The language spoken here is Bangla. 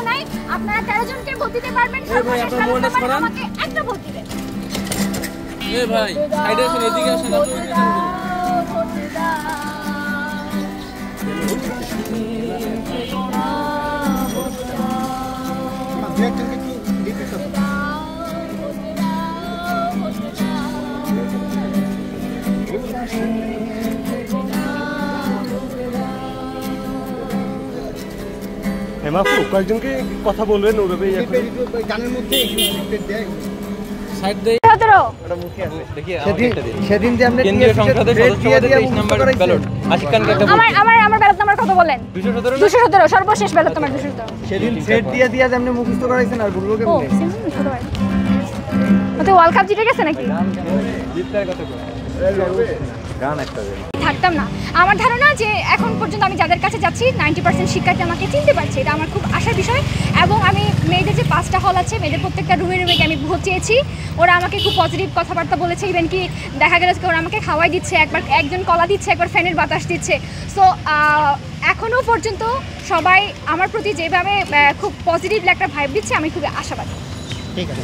নাই আপনারা 13 জনকে ভোট দিতে পারবেন। সর্বশেষ আমাকে একটা ভোট দিবেন। এই ভাই সাইডে আসেন, এদিকে আসেন। হেমাফু কয়েকজনকে কথা বলবেন ওভাবে গানের মধ্যে সাইড দেই। সেদিন যে আমরা কেন্দ্রীয় সংসদের সদস্য পদে 23 নম্বর ব্যালট আশিক খানকে একটা ভোট। আমার ব্যালট নাম্বার কত বলেন? 217 সর্বশেষ ব্যালট নাম্বার 217। সেদিন সেট দিয়ে যে আপনি মুখস্থ করাইছেন আর বলবো ও কেমনে ছোট ভাই তো ওয়ার্ল্ড কাপ জিতে গেছে নাকি? জিতটার কথা বল। গান একটা দে। থাকতাম না। আমার ধারণা যে এখন পর্যন্ত আমি যাদের কাছে যাচ্ছি 90% শিক্ষার্থী আমাকে চিনতে পারছে, এটা আমার খুব আশার বিষয়। এবং আমি মেয়েদের যে 5টা হল আছে, মেয়েদের প্রত্যেকটা রুমে রুমে আমি ভোট চেয়েছি, ওরা আমাকে খুব পজিটিভ কথাবার্তা বলেছে। ইভেন কি দেখা গেল ওরা আমাকে খাওয়াই দিচ্ছে, একজন কলা দিচ্ছে, একবার ফ্যানের বাতাস দিচ্ছে। সো এখনও পর্যন্ত সবাই আমার প্রতি যেভাবে খুব পজিটিভ একটা ভাইব দিচ্ছে, আমি খুবই আশাবাদী। ঠিক আছে।